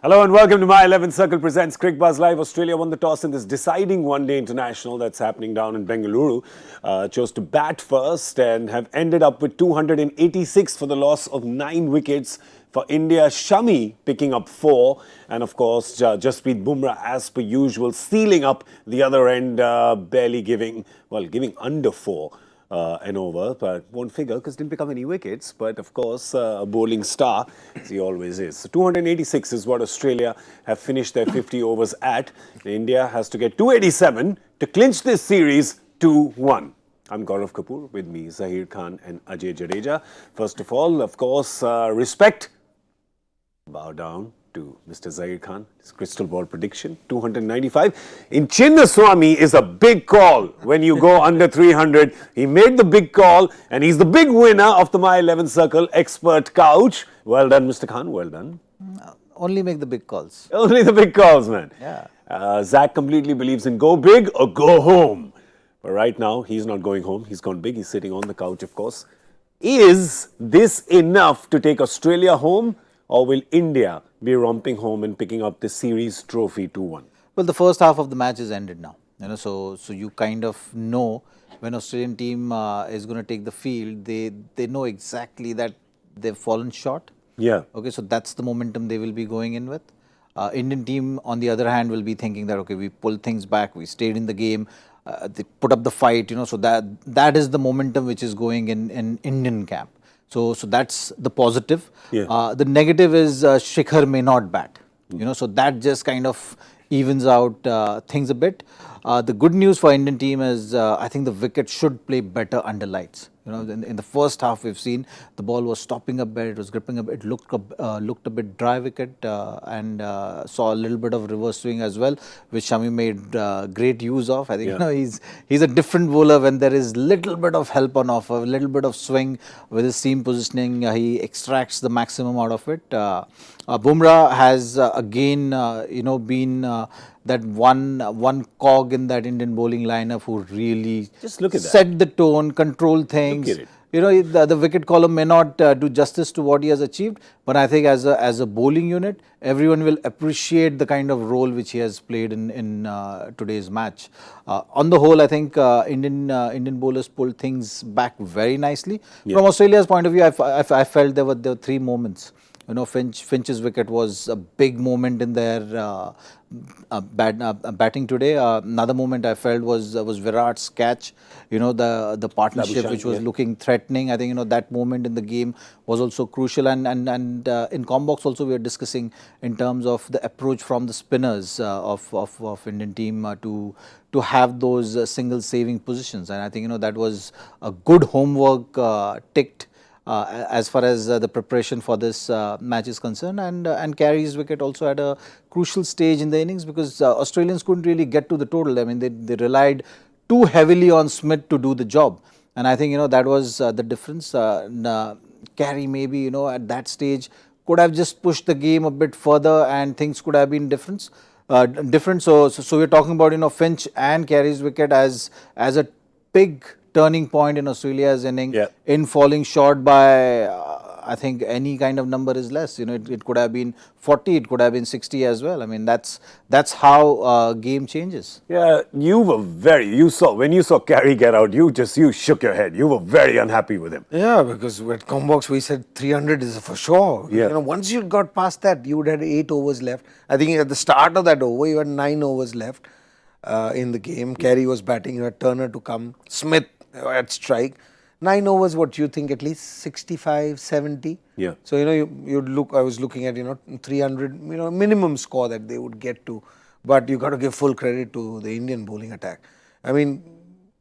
Hello and welcome to My 11th Circle presents Cricbuzz Live. Australia won the toss in this deciding one-day international that's happening down in Bengaluru. Chose to bat first and have ended up with 286 for the loss of 9 wickets. For India, Shami picking up 4, and of course Jasprit Bumrah as per usual stealing up the other end, barely giving under 4. An over, but won't figure because didn't pick up any wickets. But of course, a bowling star, as he always is. So 286 is what Australia have finished their 50 overs at. India has to get 287 to clinch this series 2-1. I'm Gaurav Kapur, with me Zaheer Khan and Ajay Jadeja. First of all, of course, respect. Bow down to Mr. Zaheer Khan. His crystal ball prediction, 295. In Chinnaswamy is a big call when you go under 300. He made the big call and he's the big winner of the My 11 Circle Expert Couch. Well done, Mr. Khan. Well done. Only make the big calls. Only the big calls, man. Yeah. Zach completely believes in go big or go home. But right now, he's not going home. He's gone big. He's sitting on the couch, of course. Is this enough to take Australia home? Or will India be romping home and picking up the series trophy 2-1? Well, the first half of the match is ended now. So you kind of know when Australian team is going to take the field, they know exactly that they've fallen short. Yeah. Okay, so that's the momentum they will be going in with. Indian team, on the other hand, will be thinking that, okay, we pulled things back, we stayed in the game, they put up the fight, so that is the momentum which is going in Indian camp. So that's the positive. Yeah. The negative is Shikhar may not bat. So that just kind of evens out things a bit. The good news for Indian team is I think the wicket should play better under lights. In the first half we've seen the ball was stopping a bit, it was gripping a bit, it looked a bit dry wicket and saw a little bit of reverse swing as well, which Shami made great use of. I think he's a different bowler when there is little bit of help on offer, a little bit of swing with his seam positioning. He extracts the maximum out of it. Bumrah has again been that one cog in that Indian bowling lineup who really just look at set the tone, control things. Look at it. The wicket column may not do justice to what he has achieved, but I think as a bowling unit, everyone will appreciate the kind of role which he has played in today's match. On the whole, I think Indian bowlers pulled things back very nicely. Yeah. From Australia's point of view, I felt there were 3 moments. Finch's wicket was a big moment in their batting today. Another moment I felt was Virat's catch. The partnership which was looking threatening. I think that moment in the game was also crucial. And in Combox also we are discussing in terms of the approach from the spinners of Indian team to have those single saving positions. And I think that was a good homework ticked. As far as the preparation for this match is concerned, and Carey's wicket also at a crucial stage in the innings because Australians couldn't really get to the total. I mean, they relied too heavily on Smith to do the job, and I think that was the difference. Carey maybe at that stage could have just pushed the game a bit further, and things could have been different. So we're talking about Finch and Carey's wicket as a big turning point in Australia's inning, in falling short by, I think any kind of number is less. It could have been 40, it could have been 60 as well. I mean, that's how game changes. Yeah, when you saw Carey get out, you shook your head. You were very unhappy with him. Yeah, because at Combox we said 300 is for sure. Yeah. Once you got past that, you would have 8 overs left. I think at the start of that over, you had 9 overs left in the game. Carey was batting, you had Turner to come, Smith at strike. 9 overs, what you think, at least 65, 70? Yeah. So, you'd look, I was looking at, 300, minimum score that they would get to. But you got to give full credit to the Indian bowling attack. I mean,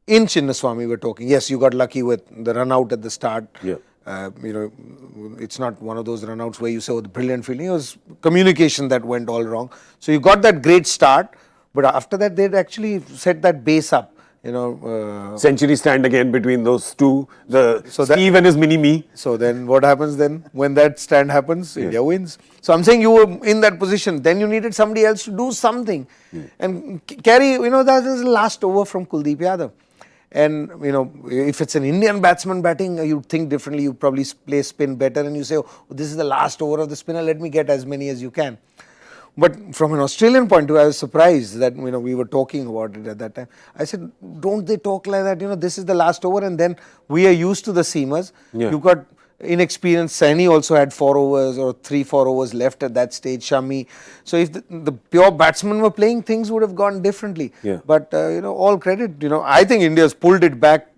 in Chinnaswamy we're talking, yes, you got lucky with the run out at the start. Yeah. It's not one of those run outs where you say, oh, the brilliant fielding. It was communication that went all wrong. So, you got that great start, but after that, they'd actually set that base up. Century stand again between those two, Steve and his mini-me. So then what happens then when that stand happens? Yes. India wins. So I'm saying you were in that position. Then you needed somebody else to do something. And Carey, that is the last over from Kuldeep Yadav. And, if it's an Indian batsman batting, you think differently. You probably play spin better and you say, oh, this is the last over of the spinner. Let me get as many as you can. But from an Australian point of view, I was surprised that we were talking about it at that time. I said, don't they talk like that? This is the last over, and then we are used to the seamers. Yeah. You got inexperienced. Saini also had 4 overs or 3-4 overs left at that stage. Shami. So if the pure batsmen were playing, things would have gone differently. Yeah. But all credit. I think India's pulled it back.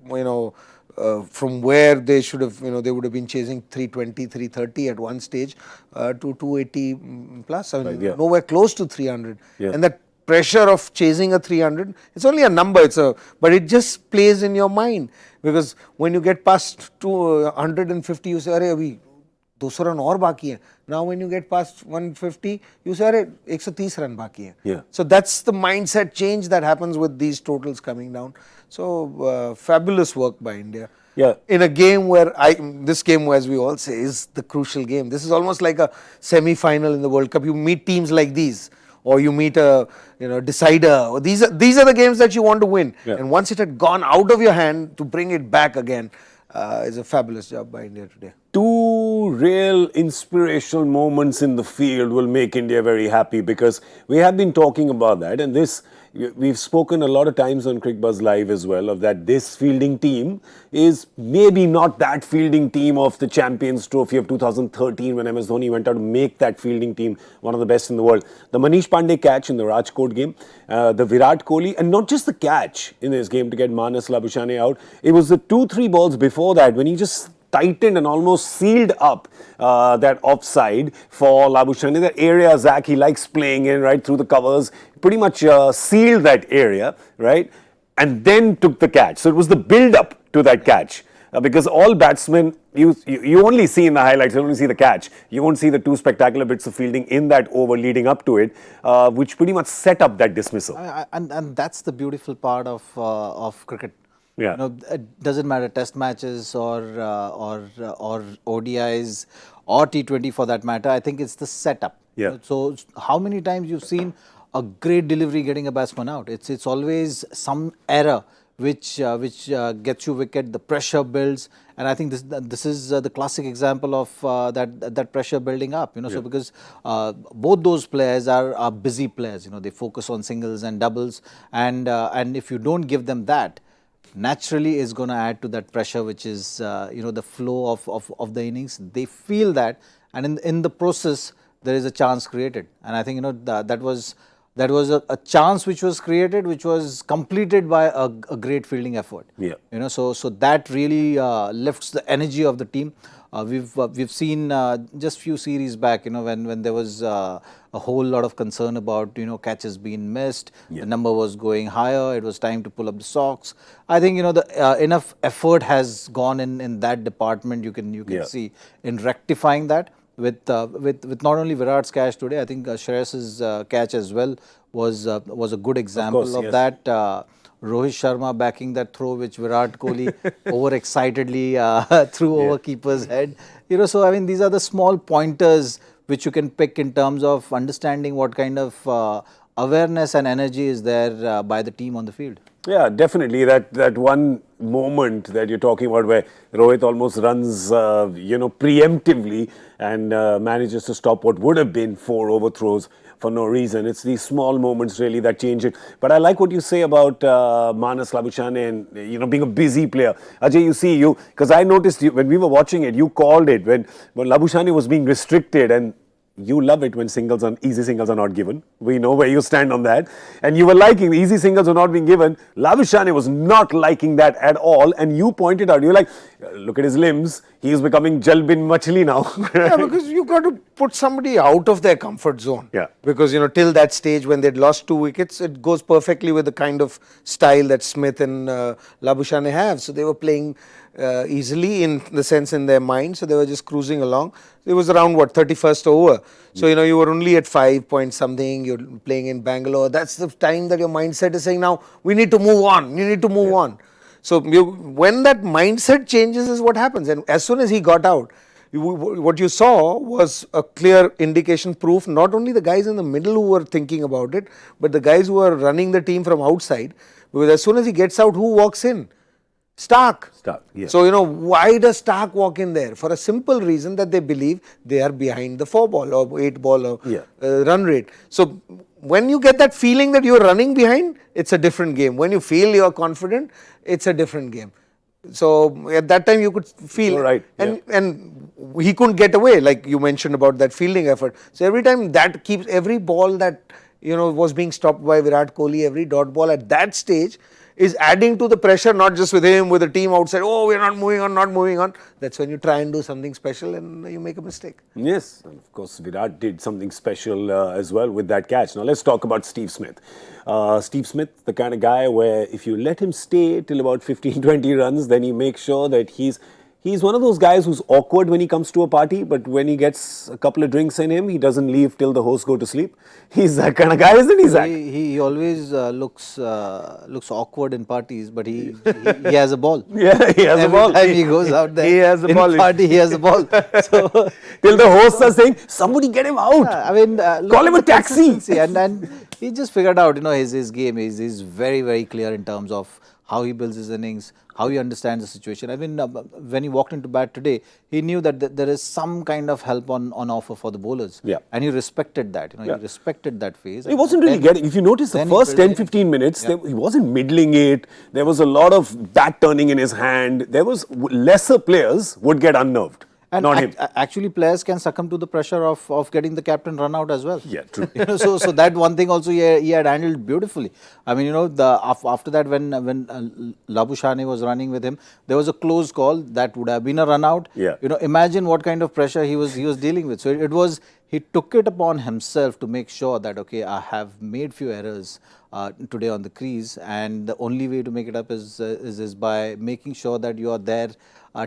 From where they should have, they would have been chasing 320, 330 at one stage to 280 plus. I mean, yeah. nowhere close to 300. Yeah. And that pressure of chasing a 300, it's only a number. But it just plays in your mind, because when you get past 150, you say, "Arey, abhi 200 run aur baki hai." Now when you get past 150, you say, "Arey, 130 run baki hai." Yeah. So that's the mindset change that happens with these totals coming down. So fabulous work by India. Yeah. In a game where this game, as we all say, is the crucial game. This is almost like a semi-final in the World Cup. You meet teams like these, or you meet a decider. Or these are the games that you want to win. Yeah. And once it had gone out of your hand, to bring it back again is a fabulous job by India today. 2 real inspirational moments in the field will make India very happy, because we have been talking about that, and we've spoken a lot of times on Cricbuzz Live as well, of that this fielding team is maybe not that fielding team of the Champions Trophy of 2013 when MS Dhoni went out to make that fielding team one of the best in the world. The Manish Pandey catch in the Rajkot game, the Virat Kohli, and not just the catch in this game to get Manas Labuschagne out, it was the 2-3 balls before that when he just tightened and almost sealed up that offside for Labuschagne. That area, Zach, he likes playing in right through the covers, pretty much sealed that area, right? And then took the catch. So it was the build-up to that catch. Because all batsmen, you only see in the highlights, you only see the catch. You won't see the 2 spectacular bits of fielding in that over leading up to it, which pretty much set up that dismissal. And that's the beautiful part of cricket. Yeah. It doesn't matter test matches or ODIs or T20 for that matter. I think it's the setup. Yeah. So how many times you've seen a great delivery getting a batsman out? It's always some error which gets you wicket. The pressure builds, and I think this is the classic example of that pressure building up. So because both those players are busy players. They focus on singles and doubles, and if you don't give them that, naturally is going to add to that pressure, which is the flow of the innings. They feel that, and in the process there is a chance created, and I think that was a chance which was created, which was completed by a great fielding effort. Yeah. So that really lifts the energy of the team. We've seen just few series back, when there was a whole lot of concern about catches being missed. Yeah. The number was going higher. It was time to pull up the socks. I think enough effort has gone in that department. You can Yeah. see in rectifying that with not only Virat's catch today. I think Shreyas's catch as well was a good example of yes. that. Rohit Sharma backing that throw which Virat Kohli overexcitedly threw over keeper's head. So I mean, these are the small pointers which you can pick in terms of understanding what kind of awareness and energy is there by the team on the field. Yeah, definitely. That one moment that you're talking about where Rohit almost runs, preemptively and manages to stop what would have been 4 overthrows for no reason. It's these small moments really that change it. But I like what you say about Manas Labuschagne and being a busy player. Ajay, because I noticed when we were watching it, you called it when Labuschagne was being restricted, and you love it when easy singles are not given. We know where you stand on that. And you were liking the easy singles are not being given. Labuschagne was not liking that at all. And you pointed out, you're like, look at his limbs. He's becoming Jalbin Machli now. Yeah, because you've got to put somebody out of their comfort zone. Yeah. Because, till that stage when they'd lost 2 wickets, it goes perfectly with the kind of style that Smith and Labuschagne have. So they were playing easily in the sense in their mind. So they were just cruising along. It was around 31st over. So, you were only at 5 point something. You're playing in Bangalore. That's the time that your mindset is saying, now we need to move on. You need to move on. So when that mindset changes is what happens. And as soon as he got out, what you saw was a clear indication, proof, not only the guys in the middle who were thinking about it, but the guys who are running the team from outside. Because as soon as he gets out, who walks in? Stark. Stark, yeah. So, why does Stark walk in there? For a simple reason that they believe they are behind the 4 ball or 8 ball or run rate. So, when you get that feeling that you're running behind, it's a different game. When you feel you're confident, it's a different game. So, at that time you could feel, right. and he couldn't get away, like you mentioned about that fielding effort. So, every time that keeps, every ball that, was being stopped by Virat Kohli, every dot ball at that stage is adding to the pressure, not just with him, with the team outside. Oh, we're not moving on, not moving on. That's when you try and do something special and you make a mistake. Yes, and of course Virat did something special as well with that catch. Now let's talk about Steve Smith. Steve Smith, the kind of guy where if you let him stay till about 15-20 runs, then he makes sure that he's one of those guys who's awkward when he comes to a party, but when he gets a couple of drinks in him, he doesn't leave till the hosts go to sleep. He's that kind of guy, isn't he, Zach? He always looks awkward in parties, but he has a ball. Yeah, he has a ball. Every time he goes out there, he has a in ball. party, he has a ball. So, till the hosts are saying, somebody get him out. I mean, call him a taxi. And he just figured out, his game is very, very clear in terms of how he builds his innings, how he understands the situation. I mean, when he walked into bat today, he knew that there is some kind of help on offer for the bowlers. Yeah. And he respected that. He respected that phase. He wasn't really getting, if you notice the first 10-15 minutes, he wasn't middling it. There was a lot of bat turning in his hand. There was lesser players would get unnerved. And not him. Actually, players can succumb to the pressure of getting the captain run out as well. Yeah, true. So that one thing also he had handled beautifully. I mean, after that when Labuschagne was running with him, there was a close call that would have been a run out. Yeah. Imagine what kind of pressure he was dealing with. So he took it upon himself to make sure that, okay, I have made few errors today on the crease, and the only way to make it up is by making sure that you are there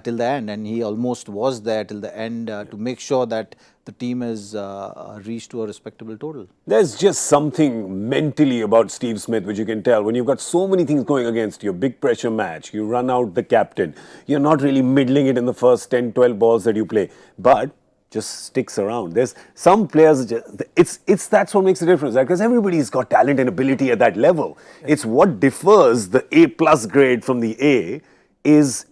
till the end, and he almost was there till the end to make sure that the team is reached to a respectable total. There's just something mentally about Steve Smith which you can tell. When you've got so many things going against you, big pressure match, you run out the captain, you're not really middling it in the first 10-12 balls that you play, but just sticks around. There's some players, that's what makes the difference, because everybody's got talent and ability at that level. It's what differs the A+ grade from the A is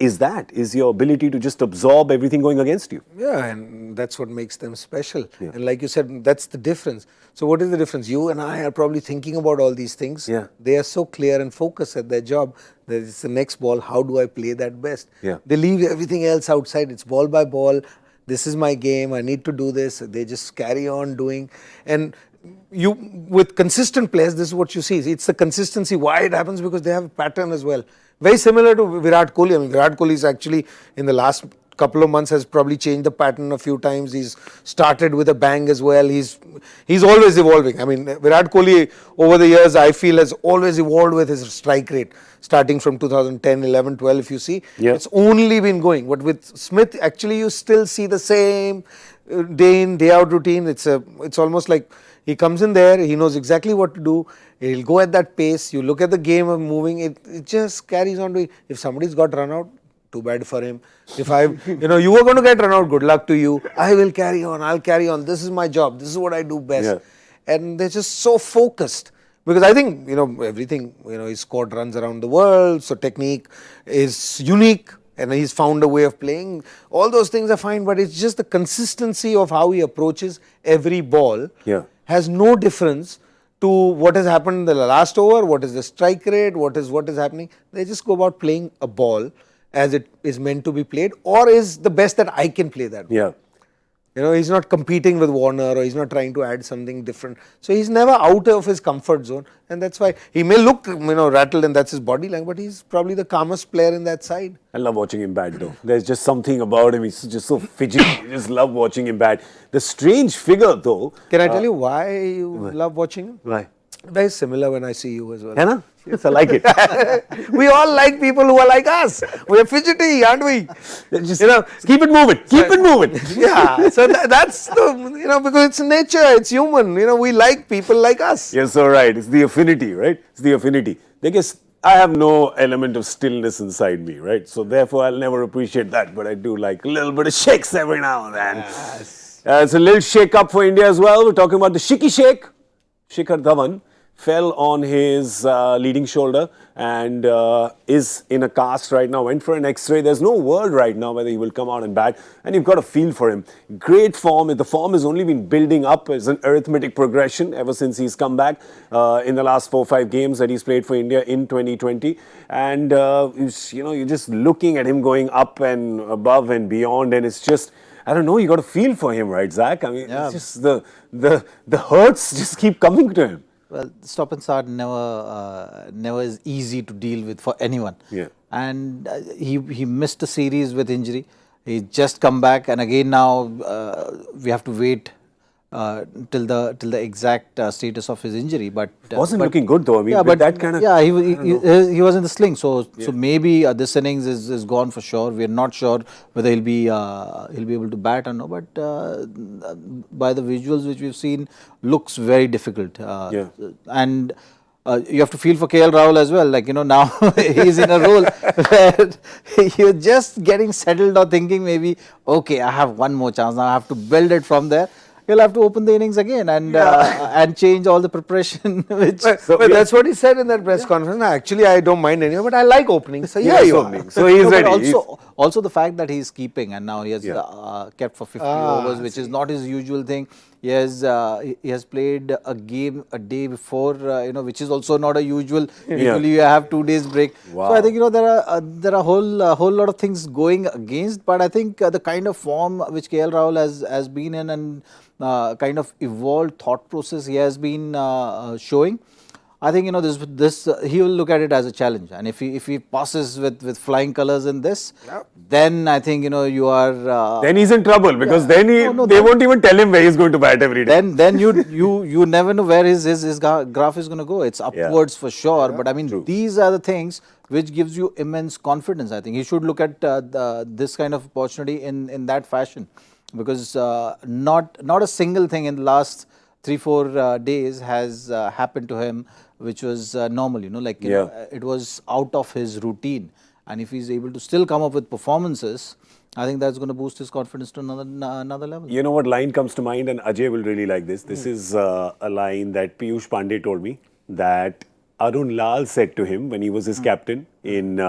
your ability to just absorb everything going against you. Yeah, and that's what makes them special. Yeah. And like you said, that's the difference. So what is the difference? You and I are probably thinking about all these things. Yeah. They are so clear and focused at their job that it's the next ball, how do I play that best? Yeah. They leave everything else outside. It's ball by ball. This is my game. I need to do this. They just carry on doing. And with consistent players, this is what you see. It's the consistency. Why it happens? Because they have a pattern as well. Very similar to Virat Kohli. I mean, Virat Kohli is actually, in the last couple of months, has probably changed the pattern a few times. He's started with a bang as well. He's always evolving. I mean, Virat Kohli, over the years, I feel, has always evolved with his strike rate. Starting from 2010, 11, 12, if you see. Yeah. It's only been going. But with Smith, actually, you still see the same day in, day out routine. It's almost like he comes in there, he knows exactly what to do. He'll go at that pace. You look at the game of moving, it just carries on doing. If somebody's got run out, too bad for him. If you were going to get run out, good luck to you. I will carry on. I'll carry on. This is my job. This is what I do best. Yeah. And they're just so focused. Because I think, everything, he scored runs around the world. So technique is unique. And he's found a way of playing. All those things are fine. But it's just the consistency of how he approaches every ball. Yeah. Has no difference to what has happened in the last over, what is the strike rate, what is happening. They just go about playing a ball as it is meant to be played, or is the best that I can play that. Yeah. He's not competing with Warner, or he's not trying to add something different. So he's never out of his comfort zone, and that's why he may look, rattled, and that's his body language, but he's probably the calmest player in that side. I love watching him bat though. There's just something about him. He's just so fidgety. I just love watching him bat. The strange figure though. Can I tell you why you love watching him? Why? Very similar when I see you as well. Hannah? Yes, I like it. We all like people who are like us. We're fidgety, aren't we? Just, keep it moving. Keep it moving. Yeah. So that's the, because it's nature, it's human. We like people like us. You're so right. It's the affinity, right? It's the affinity. I guess I have no element of stillness inside me, right? So therefore, I'll never appreciate that. But I do like a little bit of shakes every now and then. Yes. It's a little shake up for India as well. We're talking about the Shiki Shake. Shikhar Dhawan fell on his leading shoulder and is in a cast right now. Went for an X-ray. There's no word right now whether he will come out and bat, and you've got a feel for him. Great form. The form has only been building up as an arithmetic progression ever since he's come back in the last 4-5 games that he's played for India in 2020. And you're just looking at him going up and above and beyond, and it's just, I don't know, you got a feel for him, right, Zach? I mean, it's just the hurts just keep coming to him. Well, stop and start never is easy to deal with for anyone. Yeah. And he missed a series with injury. He's just come back, and again now we have to wait till the exact status of his injury. But wasn't looking good though. I mean, but that kind of he was in the sling. So maybe this innings is gone for sure. We are not sure whether he'll be able to bat or no. But by the visuals which we've seen, looks very difficult. And you have to feel for KL Rahul as well. Like, now he's in a role where you're just getting settled or thinking maybe, okay, I have one more chance. Now I have to build it from there. He'll have to open the innings again and change all the preparation. But that's what he said in that press conference. No, actually, I don't mind anyway, but I like opening. So yeah, you are. So he's ready. Also the fact that he's keeping, and now he has kept for 50 overs, which is not his usual thing. He has played a game a day before, which is also not a usual. Usually you have 2 days break. Wow. So I think there are a whole lot of things going against. But I think the kind of form which KL Rahul has been in, and kind of evolved thought process he has been showing, I think this he will look at it as a challenge, and if he passes with flying colours in this, then I think you are. Then he's in trouble because then they won't even tell him where he's going to bat every day. Then you never know where his graph is going to go. It's upwards for sure. But I mean, these are the things which gives you immense confidence. I think he should look at this kind of opportunity in that fashion, because not a single thing in the last 3-4 days has happened to him which was normal, it was out of his routine. And if he's able to still come up with performances, I think that's going to boost his confidence to another level. You know what line comes to mind, and Ajay will really like this. This is a line that Piyush Pandey told me, that Arun Lal said to him when he was his captain in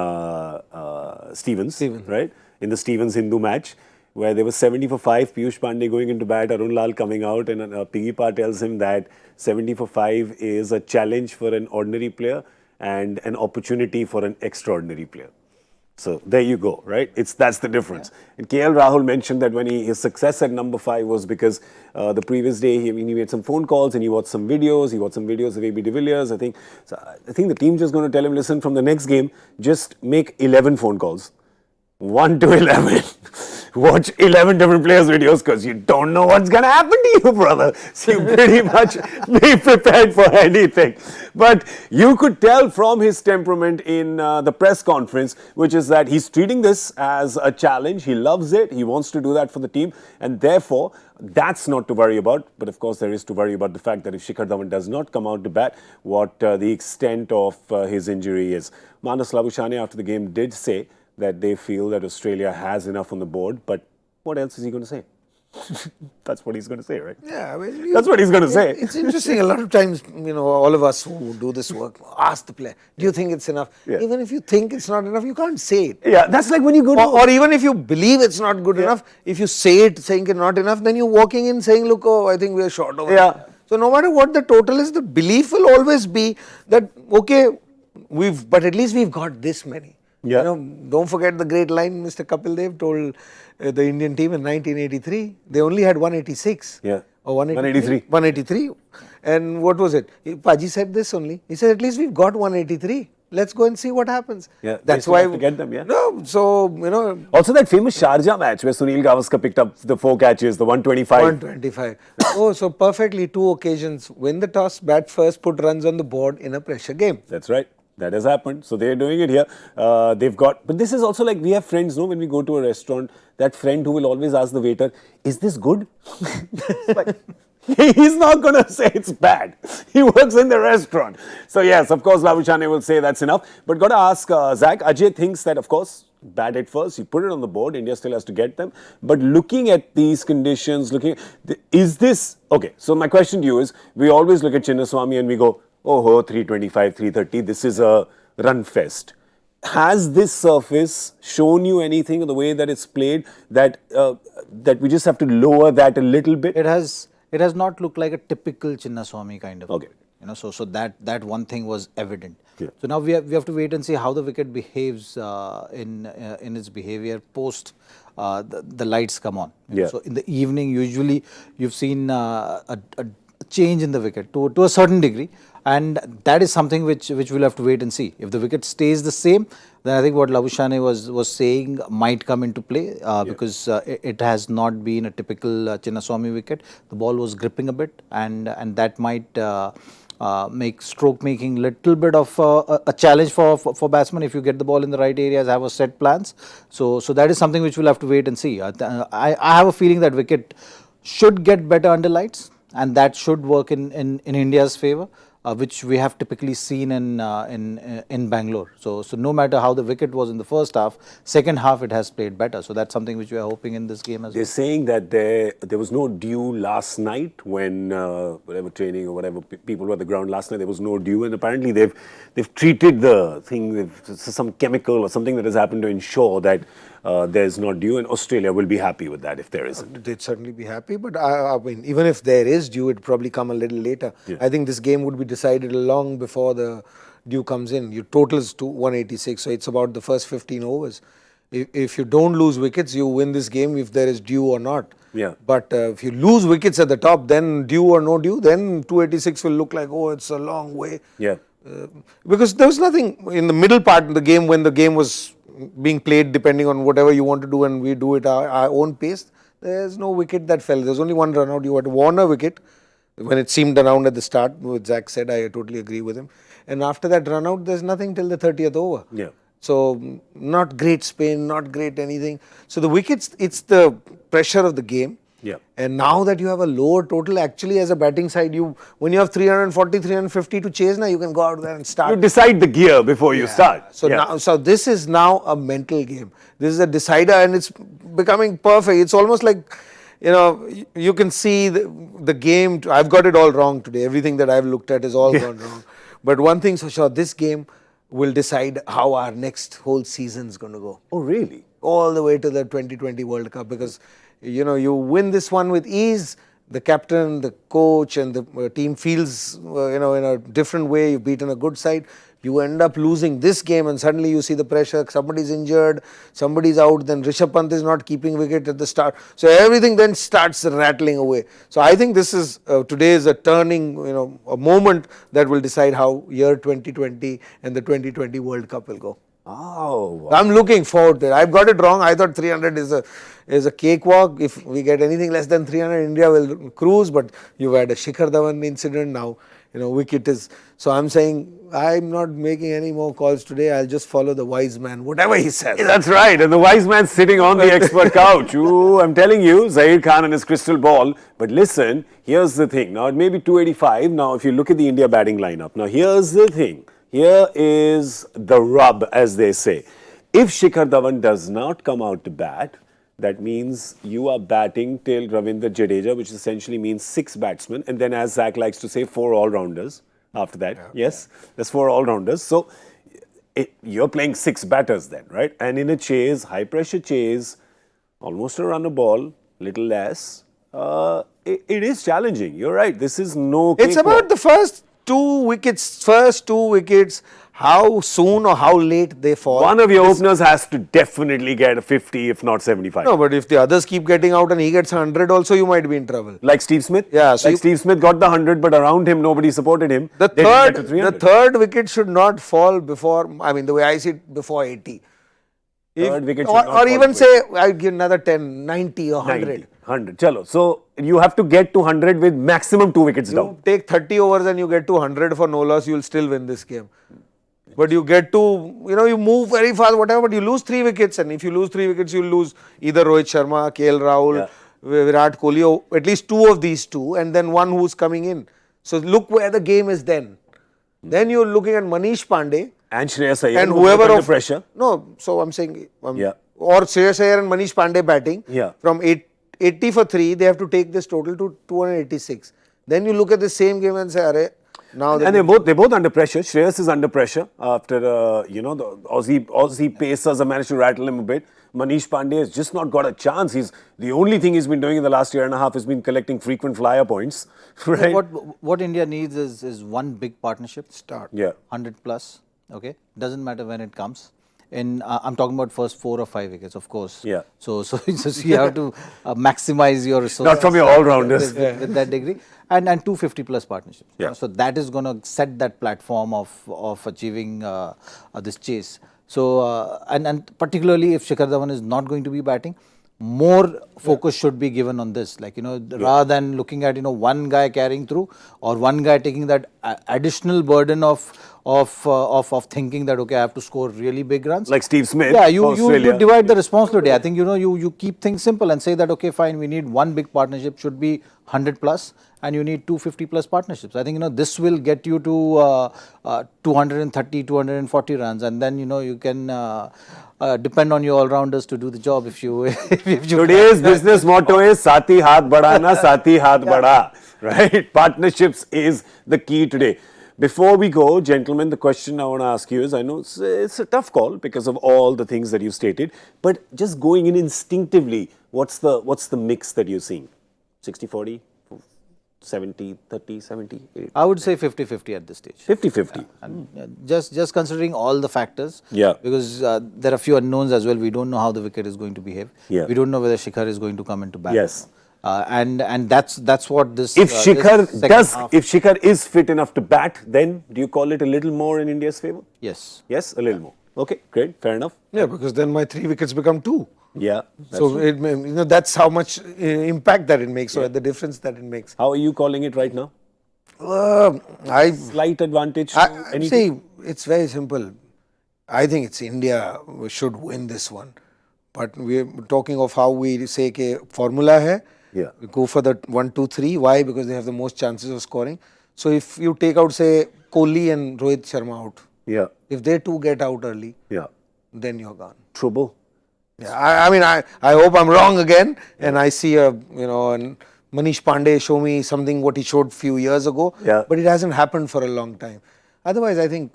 Stevens, right? In the Stevens Hindu match, where there was 70 for 5, Piyush Pandey going into bat, Arun Lal coming out, and Piggy tells him that 70 for 5 is a challenge for an ordinary player and an opportunity for an extraordinary player. So there you go, right? That's the difference. And KL Rahul mentioned that when his success at number 5 was because the previous day he made some phone calls and he watched some videos. He watched some videos of AB de Villiers. I think the team's just going to tell him, listen, from the next game, just make 11 phone calls. 1 to 11. Watch 11 different players' videos because you don't know what's going to happen to you, brother. So you pretty much be prepared for anything. But you could tell from his temperament in the press conference, which is that he's treating this as a challenge. He loves it. He wants to do that for the team. And therefore, that's not to worry about. But of course, there is to worry about the fact that if Shikhar Dhawan does not come out to bat, what the extent of his injury is. Manas Labuschagne after the game did say that they feel that Australia has enough on the board, but what else is he going to say? That's what he's going to say, right? Yeah, well, that's what he's going to say. It's interesting. A lot of times, all of us who do this work ask the player, do you think it's enough? Yeah. Even if you think it's not enough, you can't say it. Yeah, that's like when you go to... Or even if you believe it's not good enough, if you say it saying it's not enough, then you're walking in saying, look, I think we're short of it. So no matter what the total is, the belief will always be that, okay, but at least we've got this many. Don't forget the great line Mr. Kapil Dev told the Indian team in 1983. They only had 186. Or 183. 183. And what was it? Paji said this only. He said, at least we've got 183. Let's go and see what happens. That's why we have to get them, No, so, Also that famous Sharjah match where Sunil Gavaskar picked up the 4 catches, the 125. 125. So perfectly 2 occasions. Win the toss, bat first, put runs on the board in a pressure game. That's right. That has happened. So they're doing it here. They've got, but this is also like we have friends, when we go to a restaurant, that friend who will always ask the waiter, is this good? Like, he's not going to say it's bad. He works in the restaurant. So yes, of course, Labuschagne will say that's enough. But got to ask Zach, Ajay thinks that, of course, bat at first, you put it on the board, India still has to get them. But looking at these conditions, is this, okay, so my question to you is, we always look at Chinnaswamy and we go, oh, 325, 330, this is a run fest. Has this surface shown you anything in the way that it's played that that we just have to lower that a little bit? It has not looked like a typical Chinnaswamy kind of Okay. wicket. You know, so that one thing was evident. Yeah. So now we have to wait and see how the wicket behaves in its behavior post the lights come on. Yeah. So in the evening, usually you've seen a change in the wicket to a certain degree, and that is something which we'll have to wait and see. If the wicket stays the same, then I think what Labuschagne was saying might come into play because it has not been a typical Chinnaswamy wicket. The ball was gripping a bit, and that might make stroke making little bit of a challenge for batsmen if you get the ball in the right areas, have a set plans. So that is something which we'll have to wait and see. I have a feeling that wicket should get better under lights, and that should work in India's favour, which we have typically seen in Bangalore. So no matter how the wicket was in the first half, second half it has played better. So that's something which we are hoping in this game as well. They're saying that there was no dew last night when whatever training or whatever people were at the ground last night. There was no dew, and apparently they've treated the thing with some chemical or something that has happened to ensure that there's not dew, and Australia will be happy with that if there isn't. They'd certainly be happy, but I mean, even if there is dew, it'd probably come a little later. Yeah. I think this game would be decided long before the dew comes in. Your totals to 186, so it's about the first 15 overs. If you don't lose wickets, you win this game if there is dew or not. Yeah. But if you lose wickets at the top, then dew or no dew, then 286 will look like, oh, it's a long way. Yeah. Because there was nothing in the middle part of the game when the game was being played depending on whatever you want to do, and we do it our own pace. There's no wicket that fell. There's only one run out. You had to warn a wicket when it seemed around at the start. What Zach said, I totally agree with him. And after that run out, there's nothing till the 30th over. Yeah. So not great spin, not great anything. So the wickets, it's the pressure of the game. Yeah. And now that you have a lower total, actually as a batting side, when you have 340, 350 to chase, now you can go out there and start. You decide the gear before you start. So Yeah. now, so this is now a mental game. This is a decider, and it's becoming perfect. It's almost like, you know, you can see the game. I've got it all wrong today. Everything that I've looked at is all gone wrong. But one thing's for sure, this game will decide how our next whole season is going to go. Oh, really? All the way to the 2020 World Cup, because you know, you win this one with ease. The captain, the coach, and the team feels, you know, in a different way. You've beaten a good side. You end up losing this game, and suddenly you see the pressure. Somebody's injured, somebody's out. Then Rishabh Pant is not keeping wicket at the start. So everything then starts rattling away. So I think this is today is a turning, you know, a moment that will decide how year 2020 and the 2020 World Cup will go. Oh. I'm looking forward to it. I've got it wrong. I thought 300 is a cakewalk. If we get anything less than 300, India will cruise. But you've had a Shikhar Dhawan incident now. You know, wicket is. So I'm saying I'm not making any more calls today. I'll just follow the wise man, whatever he says. That's right. And the wise man's sitting on the expert couch. Ooh, I'm telling you, Zaheer Khan and his crystal ball. But listen, here's the thing. Now, it may be 285. Now, if you look at the India batting lineup. Now, here's the thing. Here is the rub, as they say. If Shikhar Dhawan does not come out to bat, that means you are batting till Ravindra Jadeja, which essentially means 6 batsmen. And then, as Zach likes to say, 4 all-rounders after that. Yeah. Yes, there's 4 all-rounders. So, you're playing 6 batters then, right? And in a chase, high-pressure chase, almost a run a ball, little less, it is challenging. You're right. This is no It's about the first 2 wickets, how soon or how late they fall. One of your openers has to definitely get a 50, if not 75. No, but if the others keep getting out and he gets 100 also, you might be in trouble. Like Steve Smith? Yeah. So like Steve Smith got the 100, but around him nobody supported him. The They didn't get to 300. third wicket should not fall before, I mean, the way I see it, before 80. Third wicket should or not fall even before say, I'd give another 10, 90 or 100. 90, 100. Chalo. So, you have to get to 100 with maximum 2 wickets down. You take 30 overs and you get to 100 for no loss, you'll still win this game. But you get to, you know, you move very fast, whatever, but you lose 3 wickets. And if you lose 3 wickets, you'll lose either Rohit Sharma, KL Rahul, Virat Kohli, or at least 2 of these 2, and then one who's coming in. So look where the game is then. Then you're looking at Manish Pandey. And Shreyas Iyer, And whoever under of pressure. No, so I'm saying, or Yeah. Shreyas Iyer and Manish Pandey batting. Yeah. From 80 for 3, they have to take this total to 286. Then you look at the same game and say, Arey, Now And they're both under pressure. Shreyas is under pressure after the Aussie pacers have managed to rattle him a bit. Manish Pandey has just not got a chance. He's the only thing he's been doing in the last year and a half has been collecting frequent flyer points. Right? What India needs is one big partnership. Start. Yeah. 100 plus. Okay, doesn't matter when it comes. I'm talking about first 4 or 5 wickets, of course. Yeah. So you have to maximize your resources. Not from your all-rounders. With that degree, and 250 plus partnerships. Yeah. So that is going to set that platform of achieving this chase. So and particularly if Shikhar Dhawan is not going to be batting, more focus should be given on this. Like, rather than looking at, one guy carrying through or one guy taking that additional burden of thinking that, okay, I have to score really big runs. Like Steve Smith. Yeah, for you Australia. divide the responsibility. I think, you keep things simple and say that, okay, fine, we need one big partnership, should be 100 plus, and you need 250 plus partnerships. I think, this will get you to 230, 240 runs, and then, you can depend on your all-rounders to do the job if you... Today's business motto is Sati Haath Badhana, Sati Haath Badha. Right? Partnerships is the key today. Before we go, gentlemen, the question I want to ask you is, I know it's a tough call because of all the things that you've stated, but just going in instinctively, what's the mix that you're seeing? 60-40, 70-30, 70, 80? I would say 50-50 at this stage. 50-50. And just considering all the factors, Yeah. because there are a few unknowns as well. We don't know how the wicket is going to behave. Yeah. We don't know whether Shikhar is going to come into bat. Yes. And that's what this. If Shikhar if Shikhar is fit enough to bat, then do you call it a little more in India's favour? Yes. Yes, a little more. Okay, great, fair enough. Yeah, because then my 3 wickets become 2. Yeah. So that's how much impact that it makes, or the difference that it makes. How are you calling it right now? Slight advantage. See, it's very simple. I think it's India should win this one. But we're talking of how we say that formula hai. Yeah. We go for the 1, 2, 3. Why? Because they have the most chances of scoring. So if you take out, say, Kohli and Rohit Sharma out, Yeah. if they two get out early, Yeah. then you're gone. Trouble. Yeah, I hope I'm wrong again, and I see and Manish Pandey show me something what he showed few years ago. Yeah. But it hasn't happened for a long time. Otherwise, I think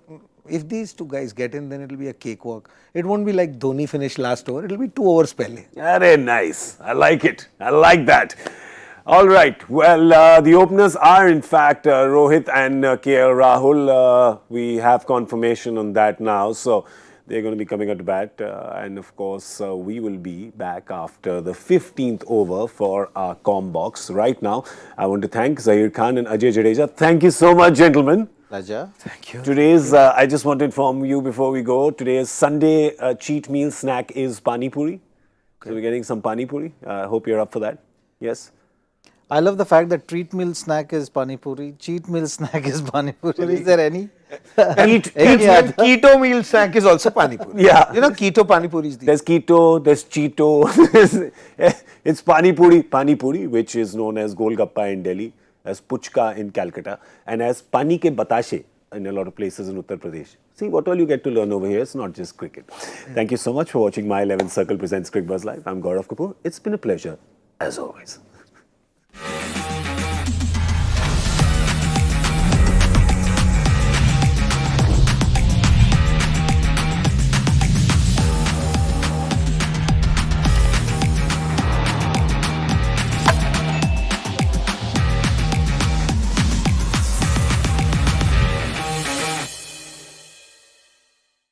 if these two guys get in, then it'll be a cakewalk. It won't be like Dhoni finished last over. It'll be 2 overs pehle. Very nice. I like it. I like that. All right. Well, the openers are in fact Rohit and KL Rahul. We have confirmation on that now. So they're going to be coming out to bat. And of course, we will be back after the 15th over for our comm box. Right now, I want to thank Zaheer Khan and Ajay Jadeja. Thank you so much, gentlemen. Raja. Thank you. Today's, I just want to inform you before we go, today's Sunday cheat meal snack is Pani Puri. So we're getting some Pani Puri. I hope you're up for that. Yes? I love the fact that treat meal snack is pani puri, cheat meal snack is pani puri. Is there any? Keto meal snack is also pani puri. Yeah. Keto pani puri is There's keto, there's Cheeto. It's Pani Puri, which is known as Golgappa in Delhi, as Puchka in Calcutta, and as Pani ke Batashe in a lot of places in Uttar Pradesh. See what all you get to learn over here. It's not just cricket. Thank you so much for watching My 11th Circle presents Cricbuzz Live. I'm Gaurav Kapur. It's been a pleasure, as always.